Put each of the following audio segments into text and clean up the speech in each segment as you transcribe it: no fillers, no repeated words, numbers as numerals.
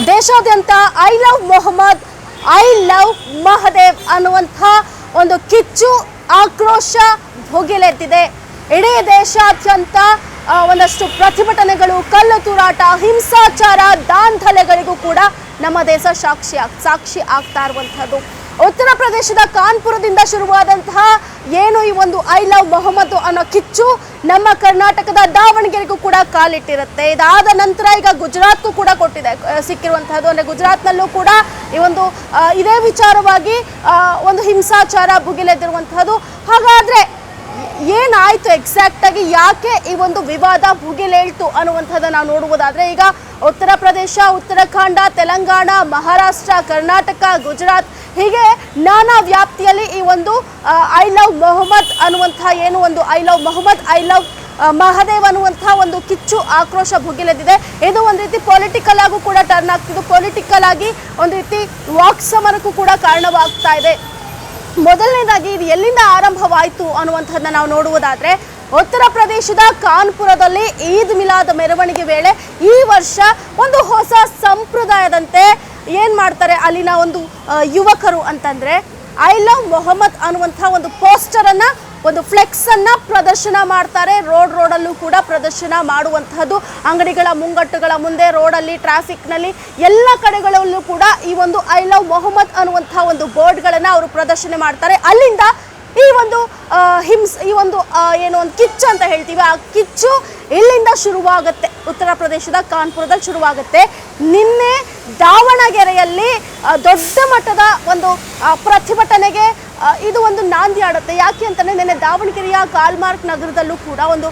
ದೇಶಾದ್ಯಂತ I love Mohammed, I love Mahadev ಅನ್ನುವಂಥ ಒಂದು ಕಿಚ್ಚು ಆಕ್ರೋಶ ಭುಗಿಲೆದ್ದಿದೆ. ಇಡೀ ದೇಶಾದ್ಯಂತ ಒಂದಷ್ಟು ಪ್ರತಿಭಟನೆಗಳು, ಕಲ್ಲು ತೂರಾಟ, ಹಿಂಸಾಚಾರ, ದಾಂಧಲೆಗಳಿಗೂ ಕೂಡ ನಮ್ಮ ದೇಶ ಸಾಕ್ಷಿ ಆಗ್ತಾ ಇರುವಂಥದ್ದು. ಉತ್ತರ ಪ್ರದೇಶದ ಕಾನ್ಪುರದಿಂದ ಶುರುವಾದಂತಹ ಏನು ಈ ಒಂದು ಐ ಲವ್ ಮೊಹಮ್ಮದ್ ಅನ್ನೋ ಕಿಚ್ಚು ನಮ್ಮ ಕರ್ನಾಟಕದ ದಾವಣಗೆರೆಗೂ ಕೂಡ ಕಾಲಿಟ್ಟಿರುತ್ತೆ. ಇದಾದ ನಂತರ ಈಗ ಗುಜರಾತ್ಗೂ ಕೂಡ ಸಿಕ್ಕಿರುವಂತಹದ್ದು. ಅಂದ್ರೆ ಗುಜರಾತ್ನಲ್ಲೂ ಕೂಡ ಈ ಒಂದು ಇದೇ ವಿಚಾರವಾಗಿ ಒಂದು ಹಿಂಸಾಚಾರ ಭುಗಿಲೆದ್ದಿರುವಂತಹದ್ದು. ಹಾಗಾದ್ರೆ ಏನಾಯ್ತು ಎಕ್ಸಾಕ್ಟ್ ಆಗಿ, ಯಾಕೆ ಈ ಒಂದು ವಿವಾದ ಭುಗಿಲೇಳ್ತು ಅನ್ನುವಂಥದ್ದನ್ನು ನಾವು ನೋಡುವುದಾದ್ರೆ, ಈಗ ಉತ್ತರ ಪ್ರದೇಶ, ಉತ್ತರಾಖಂಡ, ತೆಲಂಗಾಣ, ಮಹಾರಾಷ್ಟ್ರ, ಕರ್ನಾಟಕ, ಗುಜರಾತ್ ಹೀಗೆ ನಾನಾ ವ್ಯಾಪ್ತಿಯಲ್ಲಿ ಈ ಒಂದು ಐ ಲವ್ ಮೊಹಮ್ಮದ್ ಅನ್ನುವಂಥ ಏನು ಒಂದು I love Mohammed, I love Mahadev ಅನ್ನುವಂಥ ಒಂದು ಕಿಚ್ಚು ಆಕ್ರೋಶ ಭುಗಿಲೆದ್ದಿದೆ. ಇದು ಒಂದು ರೀತಿ ಪೊಲಿಟಿಕಲ್ ಆಗೂ ಕೂಡ ಟರ್ನ್ ಆಗ್ತಿದ್ದು, ಪೊಲಿಟಿಕಲ್ ಆಗಿ ಒಂದು ರೀತಿ ವಾಕ್ಸಮರಕ್ಕೂ ಕೂಡ ಕಾರಣವಾಗ್ತಾ ಇದೆ. ಮೊದಲನೇದಾಗಿ ಇದು ಎಲ್ಲಿಂದ ಆರಂಭವಾಯಿತು ಅನ್ನುವಂಥದ್ದನ್ನ ನಾವು ನೋಡುವುದಾದ್ರೆ, ಉತ್ತರ ಪ್ರದೇಶದ ಕಾನ್ಪುರದಲ್ಲಿ ಈದ್ ಮಿಲಾದ್ ಮೆರವಣಿಗೆ ವೇಳೆ ಈ ವರ್ಷ ಒಂದು ಹೊಸ ಸಂಪ್ರದಾಯದಂತೆ ಏನ್ ಮಾಡ್ತಾರೆ ಅಲ್ಲಿನ ಒಂದು ಯುವಕರು ಅಂತಂದ್ರೆ, ಐ ಲವ್ ಮೊಹಮ್ಮದ್ ಅನ್ನುವಂಥ ಒಂದು ಪೋಸ್ಟರ್ ಅನ್ನ, ಒಂದು ಫ್ಲೆಕ್ಸ್ ಅನ್ನ ಪ್ರದರ್ಶನ ಮಾಡ್ತಾರೆ. ರೋಡಲ್ಲೂ ಕೂಡ ಪ್ರದರ್ಶನ ಮಾಡುವಂತಹದ್ದು, ಅಂಗಡಿಗಳ ಮುಂಗಟ್ಟುಗಳ ಮುಂದೆ, ರೋಡಲ್ಲಿ, ಟ್ರಾಫಿಕ್ನಲ್ಲಿ ಎಲ್ಲ ಕಡೆಗಳಲ್ಲೂ ಕೂಡ ಈ ಒಂದು ಐ ಲವ್ ಮೊಹಮ್ಮದ್ ಅನ್ನುವಂಥ ಒಂದು ಬೋರ್ಡ್ಗಳನ್ನ ಅವರು ಪ್ರದರ್ಶನ ಮಾಡ್ತಾರೆ. ಅಲ್ಲಿಂದ ಈ ಒಂದು ಈ ಒಂದು ಏನು ಒಂದು ಕಿಚ್ಚು ಅಂತ ಹೇಳ್ತೀವಿ, ಆ ಕಿಚ್ಚು ಇಲ್ಲಿಂದ ಶುರುವಾಗುತ್ತೆ. ಉತ್ತರ ಪ್ರದೇಶದ ಕಾನ್ಪುರದಲ್ಲಿ ಶುರುವಾಗುತ್ತೆ. ನಿನ್ನೆ ದಾವಣಗೆರೆಯಲ್ಲಿ ದೊಡ್ಡ ಮಟ್ಟದ ಒಂದು ಪ್ರತಿಭಟನೆಗೆ ಇದು ಒಂದು ನಾಂದಿ ಆಡುತ್ತೆ. ಯಾಕೆ ಅಂತಂದರೆ, ನಿನ್ನೆ ದಾವಣಗೆರೆಯ ಕಾಲ್ಮಾರ್ಕ್ ನಗರದಲ್ಲೂ ಕೂಡ ಒಂದು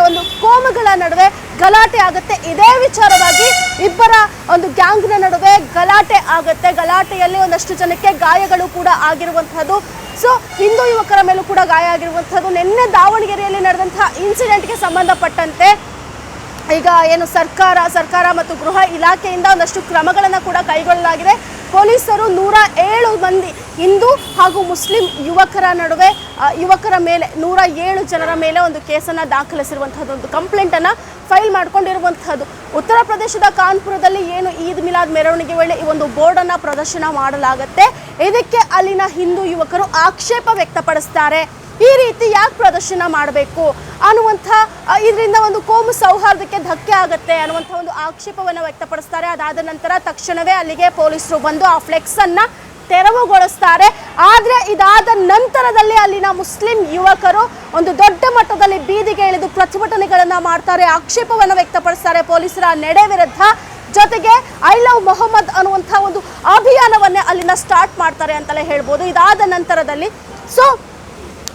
ಒಂದು ಕೋಮುಗಳ ನಡುವೆ ಗಲಾಟೆ ಆಗುತ್ತೆ. ಇದೇ ವಿಚಾರವಾಗಿ ಇಬ್ಬರ ಒಂದು ಗ್ಯಾಂಗ್ನ ನಡುವೆ ಗಲಾಟೆ ಆಗುತ್ತೆ. ಗಲಾಟೆಯಲ್ಲಿ ಒಂದಷ್ಟು ಜನಕ್ಕೆ ಗಾಯಗಳು ಕೂಡ ಆಗಿರುವಂತಹದ್ದು. ಸೊ ಹಿಂದೂ ಯುವಕರ ಮೇಲೂ ಕೂಡ ಗಾಯ ಆಗಿರುವಂಥದ್ದು. ನಿನ್ನೆ ದಾವಣಗೆರೆಯಲ್ಲಿ ನಡೆದಂತಹ ಇನ್ಸಿಡೆಂಟ್ಗೆ ಸಂಬಂಧಪಟ್ಟಂತೆ ಈಗ ಏನು ಸರ್ಕಾರ ಮತ್ತು ಗೃಹ ಇಲಾಖೆಯಿಂದ ಒಂದಷ್ಟು ಕ್ರಮಗಳನ್ನು ಕೂಡ ಕೈಗೊಳ್ಳಲಾಗಿದೆ. ಪೊಲೀಸರು 107 ಮಂದಿ ಹಿಂದೂ ಹಾಗೂ ಮುಸ್ಲಿಂ ಯುವಕರ ಮೇಲೆ 107 ಜನರ ಮೇಲೆ ಒಂದು ಕೇಸನ್ನು ದಾಖಲಿಸಿರುವಂಥದ್ದು, ಒಂದು ಕಂಪ್ಲೇಂಟನ್ನು ಫೈಲ್ ಮಾಡ್ಕೊಂಡಿರುವಂಥದ್ದು. ಉತ್ತರ ಪ್ರದೇಶದ ಕಾನ್ಪುರದಲ್ಲಿ ಏನು ಈದ್ ಮಿಲಾದ್ ಮೆರವಣಿಗೆ ವೇಳೆ ಈ ಒಂದು ಬೋರ್ಡನ್ನು ಪ್ರದರ್ಶನ ಮಾಡಲಾಗುತ್ತೆ. ಇದಕ್ಕೆ ಅಲ್ಲಿನ ಹಿಂದೂ ಯುವಕರು ಆಕ್ಷೇಪ ವ್ಯಕ್ತಪಡಿಸ್ತಾರೆ. ಈ ರೀತಿ ಯಾಕೆ ಪ್ರದರ್ಶನ ಮಾಡಬೇಕು ಅನ್ನುವಂಥ, ಇದರಿಂದ ಒಂದು ಕೋಮು ಸೌಹಾರ್ದಕ್ಕೆ ಧಕ್ಕೆ ಆಗುತ್ತೆ ಅನ್ನುವಂಥ ಒಂದು ಆಕ್ಷೇಪವನ್ನು ವ್ಯಕ್ತಪಡಿಸ್ತಾರೆ. ಅದಾದ ನಂತರ ತಕ್ಷಣವೇ ಅಲ್ಲಿಗೆ ಪೊಲೀಸರು ಬಂದು ಆ ಫ್ಲೆಕ್ಸ್ ಅನ್ನ ತೆರವುಗೊಳಿಸ್ತಾರೆ. ಆದರೆ ಇದಾದ ನಂತರದಲ್ಲಿ ಅಲ್ಲಿನ ಮುಸ್ಲಿಂ ಯುವಕರು ಒಂದು ದೊಡ್ಡ ಮಟ್ಟದಲ್ಲಿ ಬೀದಿಗೆ ಇಳಿದು ಪ್ರತಿಭಟನೆಗಳನ್ನು ಮಾಡ್ತಾರೆ, ಆಕ್ಷೇಪವನ್ನು ವ್ಯಕ್ತಪಡಿಸ್ತಾರೆ ಪೊಲೀಸರ ನಡೆ ವಿರುದ್ಧ. ಜೊತೆಗೆ ಐ ಲವ್ ಮೊಹಮ್ಮದ್ ಅನ್ನುವಂಥ ಒಂದು ಅಭಿಯಾನವನ್ನೇ ಅಲ್ಲಿನ ಸ್ಟಾರ್ಟ್ ಮಾಡ್ತಾರೆ ಅಂತಲೇ ಹೇಳ್ಬೋದು. ಇದಾದ ನಂತರದಲ್ಲಿ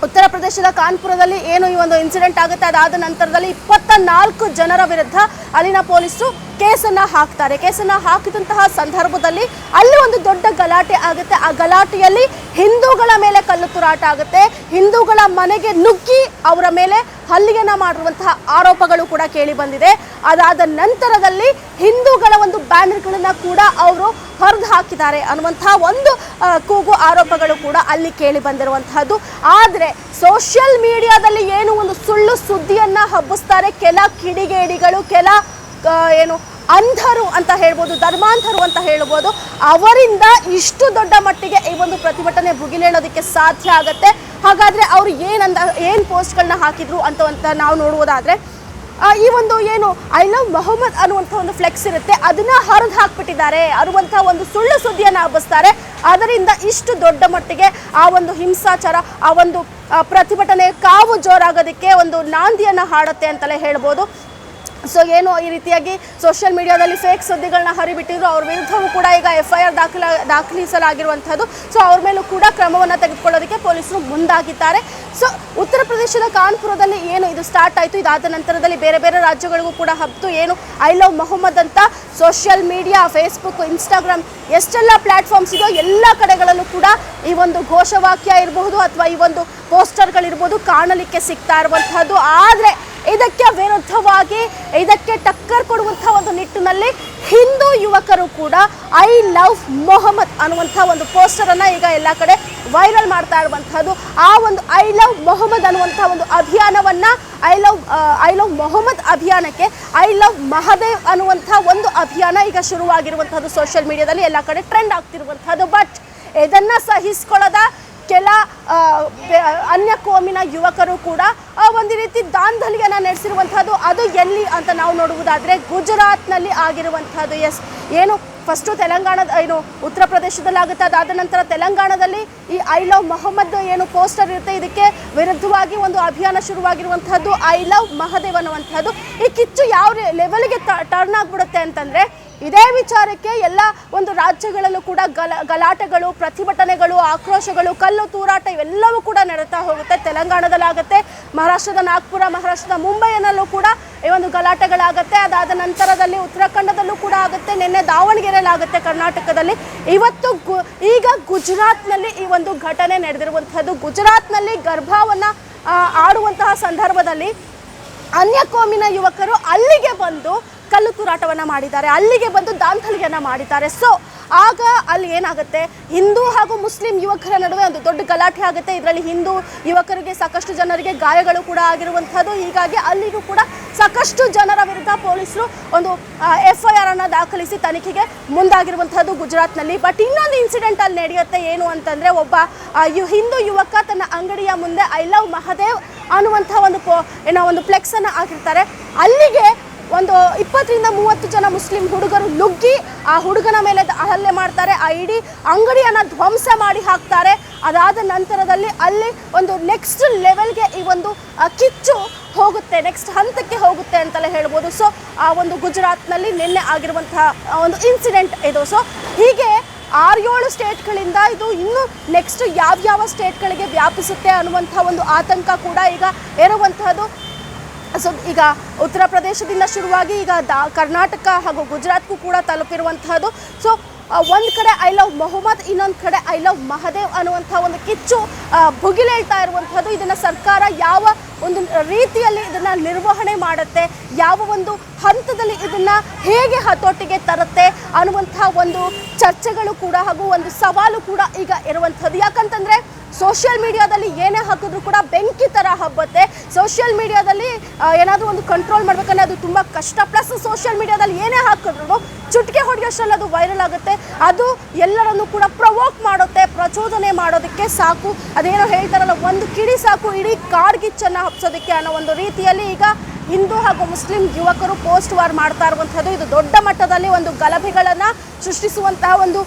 ಉತ್ತರ ಪ್ರದೇಶದ ಕಾನ್ಪುರದಲ್ಲಿ ಏನು ಈ ಒಂದು ಇನ್ಸಿಡೆಂಟ್ ಆಗುತ್ತೆ, ಅದಾದ ನಂತರದಲ್ಲಿ 24 ಜನರ ವಿರುದ್ಧ ಅಲ್ಲಿನ ಪೊಲೀಸರು ಕೇಸನ್ನು ಹಾಕ್ತಾರೆ. ಕೇಸನ್ನು ಹಾಕಿದಂತಹ ಸಂದರ್ಭದಲ್ಲಿ ಅಲ್ಲಿ ಒಂದು ದೊಡ್ಡ ಗಲಾಟೆ ಆಗುತ್ತೆ. ಆ ಗಲಾಟೆಯಲ್ಲಿ ಹಿಂದೂಗಳ ಮೇಲೆ ಕಲ್ಲು ತೂರಾಟ ಆಗುತ್ತೆ. ಹಿಂದೂಗಳ ಮನೆಗೆ ನುಗ್ಗಿ ಅವರ ಮೇಲೆ ಹಲ್ಲೆಯನ್ನು ಮಾಡಿರುವಂತಹ ಆರೋಪಗಳು ಕೂಡ ಕೇಳಿ ಬಂದಿದೆ. ಅದಾದ ನಂತರದಲ್ಲಿ ಹಿಂದೂಗಳ ಒಂದು ಬ್ಯಾನರ್ಗಳನ್ನು ಕೂಡ ಅವರು ಹೊರದು ಹಾಕಿದ್ದಾರೆ ಅನ್ನುವಂತಹ ಒಂದು ಕೂಗು ಆರೋಪಗಳು ಕೂಡ ಅಲ್ಲಿ ಕೇಳಿ ಬಂದಿರುವಂತಹದ್ದು. ಆದರೆ ಸೋಷಿಯಲ್ ಮೀಡಿಯಾದಲ್ಲಿ ಏನು ಒಂದು ಸುಳ್ಳು ಸುದ್ದಿಯನ್ನ ಹಬ್ಬಿಸ್ತಾರೆ ಕೆಲ ಕಿಡಿಗೇಡಿಗಳು, ಕೆಲ ಏನು ಅಂಧರು ಅಂತ ಹೇಳ್ಬೋದು, ಧರ್ಮಾಂಧರು ಅಂತ ಹೇಳ್ಬೋದು, ಅವರಿಂದ ಇಷ್ಟು ದೊಡ್ಡ ಮಟ್ಟಿಗೆ ಈ ಒಂದು ಪ್ರತಿಭಟನೆ ಭುಗಿಲೇಳೋದಕ್ಕೆ ಸಾಧ್ಯ ಆಗುತ್ತೆ. ಹಾಗಾದ್ರೆ ಅವರು ಏನು ಪೋಸ್ಟ್ಗಳನ್ನ ಹಾಕಿದ್ರು ಅಂತ ನಾವು ನೋಡುವುದಾದ್ರೆ, ಈ ಒಂದು ಏನು ಐ ಲವ್ ಮೊಹಮ್ಮದ್ ಅನ್ನುವಂಥ ಒಂದು ಫ್ಲೆಕ್ಸ್ ಇರುತ್ತೆ, ಅದನ್ನ ಹರಿದು ಹಾಕ್ಬಿಟ್ಟಿದ್ದಾರೆ ಅನ್ನುವಂಥ ಒಂದು ಸುಳ್ಳು ಸುದ್ದಿಯನ್ನು ಹಬ್ಬಿಸ್ತಾರೆ. ಅದರಿಂದ ಇಷ್ಟು ದೊಡ್ಡ ಮಟ್ಟಿಗೆ ಆ ಒಂದು ಹಿಂಸಾಚಾರ, ಆ ಒಂದು ಪ್ರತಿಭಟನೆ ಕಾವು ಜೋರಾಗೋದಕ್ಕೆ ಒಂದು ನಾಂದಿಯನ್ನು ಹಾಡುತ್ತೆ ಅಂತಲೇ ಹೇಳ್ಬೋದು. ಸೊ ಏನು ಈ ರೀತಿಯಾಗಿ ಸೋಷಿಯಲ್ ಮೀಡಿಯಾದಲ್ಲಿ ಫೇಕ್ ಸುದ್ದಿಗಳನ್ನ ಹರಿಬಿಟ್ಟಿದ್ರು, ಅವ್ರ ವಿರುದ್ಧವೂ ಕೂಡ ಈಗ FIR ದಾಖಲಿಸಲಾಗಿರುವಂಥದ್ದು. ಸೊ ಅವ್ರ ಮೇಲೂ ಕೂಡ ಕ್ರಮವನ್ನು ತೆಗೆದುಕೊಳ್ಳೋದಕ್ಕೆ ಪೊಲೀಸರು ಮುಂದಾಗಿದ್ದಾರೆ. ಸೊ ಉತ್ತರ ಪ್ರದೇಶದ ಕಾನ್ಪುರದಲ್ಲಿ ಏನು ಇದು ಸ್ಟಾರ್ಟ್ ಆಯಿತು, ಇದಾದ ನಂತರದಲ್ಲಿ ಬೇರೆ ಬೇರೆ ರಾಜ್ಯಗಳಿಗೂ ಕೂಡ ಹಬ್ಬಿತು. ಏನು ಐ ಲವ್ ಮೊಹಮ್ಮದ್ ಅಂತ ಸೋಷಿಯಲ್ ಮೀಡಿಯಾ, ಫೇಸ್ಬುಕ್, ಇನ್ಸ್ಟಾಗ್ರಾಮ್ ಎಷ್ಟೆಲ್ಲ ಪ್ಲಾಟ್ಫಾರ್ಮ್ಸ್ ಇದೆಯೋ ಎಲ್ಲ ಕಡೆಗಳಲ್ಲೂ ಕೂಡ ಈ ಒಂದು ಘೋಷವಾಕ್ಯ ಇರಬಹುದು ಅಥವಾ ಈ ಒಂದು ಪೋಸ್ಟರ್ಗಳಿರ್ಬೋದು ಕಾಣಲಿಕ್ಕೆ ಸಿಗ್ತಾ ಇರುವಂತಹದ್ದು. ಆದರೆ ಇದಕ್ಕೆ ವಿರುದ್ಧವಾಗಿ ಇದಕ್ಕೆ ಟಕ್ಕರ್ ಕೊಡುವಂತಹ ಒಂದು ನಿಟ್ಟಿನಲ್ಲಿ ಹಿಂದೂ ಯುವಕರು ಕೂಡ ಐ ಲವ್ ಮೊಹಮ್ಮದ್ ಅನ್ನುವಂಥ ಒಂದು ಪೋಸ್ಟರ್ ಅನ್ನ ಈಗ ಎಲ್ಲ ಕಡೆ ವೈರಲ್ ಮಾಡ್ತಾ ಇರುವಂತಹದ್ದು. ಆ ಒಂದು ಐ ಲವ್ ಮೊಹಮ್ಮದ್ ಅನ್ನುವಂಥ ಒಂದು ಅಭಿಯಾನವನ್ನ ಐ ಲವ್ ಮೊಹಮ್ಮದ್ ಅಭಿಯಾನಕ್ಕೆ ಐ ಲವ್ ಮಹದೇವ್ ಅನ್ನುವಂಥ ಒಂದು ಅಭಿಯಾನ ಈಗ ಶುರುವಾಗಿರುವಂತಹದ್ದು ಸೋಷಿಯಲ್ ಮೀಡಿಯಾದಲ್ಲಿ ಎಲ್ಲ ಕಡೆ ಟ್ರೆಂಡ್ ಆಗ್ತಿರುವಂತಹದ್ದು. ಬಟ್ ಇದನ್ನ ಸಹಿಸಿಕೊಳ್ಳದ ಕೆಲ ಅನ್ಯ ಕೋಮಿನ ಯುವಕರು ಕೂಡ ಒಂದು ರೀತಿ ದಾಂಧಲಿಯನ್ನ ನಡೆಸಿರುವಂತಹದ್ದು. ಅದು ಎಲ್ಲಿ ಅಂತ ನಾವು ನೋಡುವುದಾದ್ರೆ ಗುಜರಾತ್ನಲ್ಲಿ ಆಗಿರುವಂತಹದ್ದು. ಏನು ಫಸ್ಟು ತೆಲಂಗಾಣದ ಏನು ಉತ್ತರ ಪ್ರದೇಶದಲ್ಲಿ ಆಗುತ್ತೆ, ಅದಾದ ನಂತರ ತೆಲಂಗಾಣದಲ್ಲಿ ಈ ಐ ಲವ್ ಮೊಹಮ್ಮದ್ ಏನು ಪೋಸ್ಟರ್ ಇರುತ್ತೆ ಇದಕ್ಕೆ ವಿರುದ್ಧವಾಗಿ ಒಂದು ಅಭಿಯಾನ ಶುರುವಾಗಿರುವಂತಹದ್ದು ಐ ಲವ್ ಮಹದೇವ್ ಅನ್ನುವಂಥದ್ದು. ಈ ಕಿಚ್ಚು ಯಾವ ಲೆವೆಲ್ಗೆ ಟರ್ನ್ ಆಗ್ಬಿಡುತ್ತೆ ಅಂತಂದ್ರೆ ಇದೇ ವಿಚಾರಕ್ಕೆ ಎಲ್ಲ ಒಂದು ರಾಜ್ಯಗಳಲ್ಲೂ ಕೂಡ ಗಲಾಟೆಗಳು, ಪ್ರತಿಭಟನೆಗಳು, ಆಕ್ರೋಶಗಳು, ಕಲ್ಲು ತೂರಾಟ ಇವೆಲ್ಲವೂ ಕೂಡ ನಡೀತಾ ಹೋಗುತ್ತೆ. ತೆಲಂಗಾಣದಲ್ಲಾಗುತ್ತೆ, ಮಹಾರಾಷ್ಟ್ರದ ನಾಗ್ಪುರ, ಮಹಾರಾಷ್ಟ್ರದ ಮುಂಬೈನಲ್ಲೂ ಕೂಡ ಈ ಒಂದು ಗಲಾಟೆಗಳಾಗುತ್ತೆ. ಅದಾದ ನಂತರದಲ್ಲಿ ಉತ್ತರಾಖಂಡದಲ್ಲೂ ಕೂಡ ಆಗುತ್ತೆ, ನಿನ್ನೆ ದಾವಣಗೆರೆಯಲ್ಲಿ ಆಗುತ್ತೆ ಕರ್ನಾಟಕದಲ್ಲಿ. ಇವತ್ತು ಈಗ ಗುಜರಾತ್ನಲ್ಲಿ ಈ ಒಂದು ಘಟನೆ ನಡೆದಿರುವಂಥದ್ದು. ಗುಜರಾತ್ನಲ್ಲಿ ಗರ್ಭವನ್ನು ಆಡುವಂತಹ ಸಂದರ್ಭದಲ್ಲಿ ಅನ್ಯ ಕೋಮಿನ ಯುವಕರು ಅಲ್ಲಿಗೆ ಬಂದು ಕಲ್ಲು ತೂರಾಟವನ್ನು ಮಾಡಿದ್ದಾರೆ, ಅಲ್ಲಿಗೆ ಬಂದು ದಾಂಧಲಿಯನ್ನು ಮಾಡಿದ್ದಾರೆ. ಸೊ ಆಗ ಅಲ್ಲಿ ಏನಾಗುತ್ತೆ, ಹಿಂದೂ ಹಾಗೂ ಮುಸ್ಲಿಂ ಯುವಕರ ನಡುವೆ ಒಂದು ದೊಡ್ಡ ಗಲಾಟೆ ಆಗುತ್ತೆ. ಇದರಲ್ಲಿ ಹಿಂದೂ ಯುವಕರಿಗೆ ಸಾಕಷ್ಟು ಜನರಿಗೆ ಗಾಯಗಳು ಕೂಡ ಆಗಿರುವಂಥದ್ದು. ಹೀಗಾಗಿ ಅಲ್ಲಿಗೂ ಕೂಡ ಸಾಕಷ್ಟು ಜನರ ವಿರುದ್ಧ ಪೊಲೀಸರು ಒಂದು FIR ಅನ್ನು ದಾಖಲಿಸಿ ತನಿಖೆಗೆ ಮುಂದಾಗಿರುವಂಥದ್ದು ಗುಜರಾತ್ನಲ್ಲಿ. ಬಟ್ ಇನ್ನೊಂದು ಇನ್ಸಿಡೆಂಟ್ ಅಲ್ಲಿ ನಡೆಯುತ್ತೆ. ಏನು ಅಂತಂದರೆ ಒಬ್ಬ ಹಿಂದೂ ಯುವಕ ತನ್ನ ಅಂಗಡಿಯ ಮುಂದೆ ಐ ಲವ್ ಮಹದೇವ್ ಅನ್ನುವಂಥ ಒಂದು ಫ್ಲೆಕ್ಸನ್ನು ಹಾಕಿರ್ತಾರೆ. ಅಲ್ಲಿಗೆ ಒಂದು 20ರಿಂದ 30 ಜನ ಮುಸ್ಲಿಂ ಹುಡುಗರು ನುಗ್ಗಿ ಆ ಹುಡುಗನ ಮೇಲೆ ಹಲ್ಲೆ ಮಾಡ್ತಾರೆ. ಆ ಇಡೀ ಅಂಗಡಿಯನ್ನು ಧ್ವಂಸ ಮಾಡಿ ಹಾಕ್ತಾರೆ. ಅದಾದ ನಂತರದಲ್ಲಿ ಅಲ್ಲಿ ಒಂದು ನೆಕ್ಸ್ಟ್ ಲೆವೆಲ್ಗೆ ಈ ಒಂದು ಕಿಚ್ಚು ಹೋಗುತ್ತೆ, ನೆಕ್ಸ್ಟ್ ಹಂತಕ್ಕೆ ಹೋಗುತ್ತೆ ಅಂತಲೇ ಹೇಳ್ಬೋದು. ಸೊ ಆ ಒಂದು ಗುಜರಾತ್ನಲ್ಲಿ ನಿನ್ನೆ ಆಗಿರುವಂತಹ ಒಂದು ಇನ್ಸಿಡೆಂಟ್ ಇದು. ಸೊ ಹೀಗೆ 6-7 ಸ್ಟೇಟ್ಗಳಿಂದ ಇದು ಇನ್ನೂ ನೆಕ್ಸ್ಟ್ ಯಾವ್ಯಾವ ಸ್ಟೇಟ್ಗಳಿಗೆ ವ್ಯಾಪಿಸುತ್ತೆ ಅನ್ನುವಂಥ ಒಂದು ಆತಂಕ ಕೂಡ ಈಗ ಇರುವಂತಹದ್ದು. ಸೊ ಈಗ ಉತ್ತರ ಪ್ರದೇಶದಿಂದ ಶುರುವಾಗಿ ಈಗ ಕರ್ನಾಟಕ ಹಾಗೂ ಗುಜರಾತ್ಗೂ ಕೂಡ ತಲುಪಿರುವಂತಹದ್ದು. ಸೊ ಒಂದು ಕಡೆ ಐ ಲವ್ ಮೊಹಮ್ಮದ್, ಇನ್ನೊಂದು ಕಡೆ ಐ ಲವ್ ಮಹದೇವ್ ಅನ್ನುವಂಥ ಒಂದು ಕಿಚ್ಚು ಭುಗಿಲೇಳ್ತಾ ಇರುವಂಥದ್ದು. ಇದನ್ನು ಸರ್ಕಾರ ಯಾವ ಒಂದು ರೀತಿಯಲ್ಲಿ ಇದನ್ನು ನಿರ್ವಹಣೆ ಮಾಡುತ್ತೆ, ಯಾವ ಒಂದು ಹಂತದಲ್ಲಿ ಇದನ್ನು ಹೇಗೆ ಹತೋಟಿಗೆ ತರುತ್ತೆ ಅನ್ನುವಂಥ ಒಂದು ಚರ್ಚೆಗಳು ಕೂಡ ಹಾಗೂ ಒಂದು ಸವಾಲು ಕೂಡ ಈಗ ಇರುವಂಥದ್ದು. ಯಾಕಂತಂದರೆ ಸೋಷಿಯಲ್ ಮೀಡಿಯಾದಲ್ಲಿ ಏನೇ ಹಾಕಿದ್ರು ಕೂಡ ಬೆಂಕಿ ಥರ ಹಬ್ಬತ್ತೆ. ಸೋಷಿಯಲ್ ಮೀಡಿಯಾದಲ್ಲಿ ಏನಾದರೂ ಒಂದು ಕಂಟ್ರೋಲ್ ಮಾಡಬೇಕಂದ್ರೆ ಅದು ತುಂಬ ಕಷ್ಟ. ಪ್ಲಸ್ ಸೋಷಿಯಲ್ ಮೀಡಿಯಾದಲ್ಲಿ ಏನೇ ಹಾಕಿದ್ರು ಚುಟ್ಕೆ ಹೊಡೆಯೋಷ್ಟರಲ್ಲಿ ಅದು ವೈರಲ್ ಆಗುತ್ತೆ. ಅದು ಎಲ್ಲರನ್ನು ಕೂಡ ಪ್ರವೋಕ್ ಮಾಡುತ್ತೆ, ಪ್ರಚೋದನೆ ಮಾಡೋದಕ್ಕೆ ಸಾಕು. ಅದೇನೋ ಹೇಳ್ತಾರಲ್ಲ, ಒಂದು ಕಿಡಿ ಸಾಕು ಇಡೀ ಕಾಡ್ಗಿಚ್ಚನ್ನು ಹಬ್ಸೋದಕ್ಕೆ ಅನ್ನೋ ಒಂದು ರೀತಿಯಲ್ಲಿ ಈಗ ಹಿಂದೂ ಹಾಗೂ ಮುಸ್ಲಿಂ ಯುವಕರು ಪೋಸ್ಟ್ ವಾರ್ ಮಾಡ್ತಾ ಇರುವಂಥದ್ದು. ಇದು ದೊಡ್ಡ ಮಟ್ಟದಲ್ಲಿ ಒಂದು ಗಲಭೆಗಳನ್ನು ಸೃಷ್ಟಿಸುವಂತಹ ಒಂದು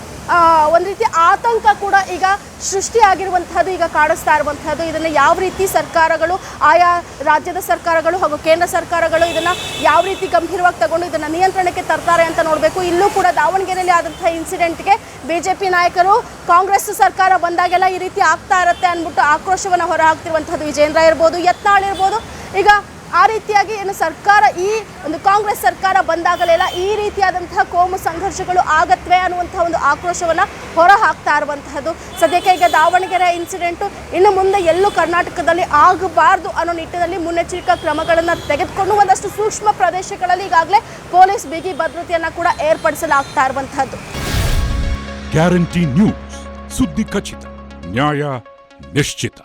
ರೀತಿ ಆತಂಕ ಕೂಡ ಈಗ ಸೃಷ್ಟಿಯಾಗಿರುವಂಥದ್ದು, ಈಗ ಕಾಣಿಸ್ತಾ ಇರುವಂಥದ್ದು. ಇದನ್ನು ಯಾವ ರೀತಿ ಸರ್ಕಾರಗಳು, ಆಯಾ ರಾಜ್ಯದ ಸರ್ಕಾರಗಳು ಹಾಗೂ ಕೇಂದ್ರ ಸರ್ಕಾರಗಳು ಇದನ್ನು ಯಾವ ರೀತಿ ಗಂಭೀರವಾಗಿ ತಗೊಂಡು ಇದನ್ನು ನಿಯಂತ್ರಣಕ್ಕೆ ತರ್ತಾರೆ ಅಂತ ನೋಡಬೇಕು. ಇಲ್ಲೂ ಕೂಡ ದಾವಣಗೆರೆಯಲ್ಲಿ ಆದಂಥ ಇನ್ಸಿಡೆಂಟ್ಗೆ BJP ನಾಯಕರು ಕಾಂಗ್ರೆಸ್ ಸರ್ಕಾರ ಬಂದಾಗೆಲ್ಲ ಈ ರೀತಿ ಆಗ್ತಾ ಇರುತ್ತೆ ಅಂದ್ಬಿಟ್ಟು ಆಕ್ರೋಶವನ್ನು ಹೊರಹಾಕ್ತಿರುವಂಥದ್ದು. ವಿಜೇಂದ್ರ ಇರ್ಬೋದು, ಯತ್ನಾಳ್ ಇರ್ಬೋದು. ಈಗ ಆ ರೀತಿಯಾಗಿ ಏನು ಸರ್ಕಾರ, ಈ ಒಂದು ಕಾಂಗ್ರೆಸ್ ಸರ್ಕಾರ ಬಂದಾಗಲೆಲ್ಲ ಈ ರೀತಿಯಾದಂತಹ ಕೋಮು ಸಂಘರ್ಷಗಳು ಆಗತ್ವೆ ಅನ್ನುವಂಥ ಒಂದು ಆಕ್ರೋಶವನ್ನು ಹೊರ ಹಾಕ್ತಾ ಇರುವಂತಹದ್ದು. ಸದ್ಯಕ್ಕೆ ಈಗ ದಾವಣಗೆರೆ ಇನ್ಸಿಡೆಂಟು ಇನ್ನು ಮುಂದೆ ಎಲ್ಲೂ ಕರ್ನಾಟಕದಲ್ಲಿ ಆಗಬಾರ್ದು ಅನ್ನೋ ನಿಟ್ಟಿನಲ್ಲಿ ಮುನ್ನೆಚ್ಚರಿಕಾ ಕ್ರಮಗಳನ್ನು ತೆಗೆದುಕೊಂಡು ಒಂದಷ್ಟು ಸೂಕ್ಷ್ಮ ಪ್ರದೇಶಗಳಲ್ಲಿ ಈಗಾಗಲೇ ಪೊಲೀಸ್ ಬಿಗಿ ಭದ್ರತೆಯನ್ನು ಕೂಡ ಏರ್ಪಡಿಸಲಾಗ್ತಾ ಇರುವಂತಹದ್ದು. ಗ್ಯಾರಂಟಿ ನ್ಯೂಸ್, ಸುದ್ದಿ ಖಚಿತ, ನ್ಯಾಯ ನಿಶ್ಚಿತ.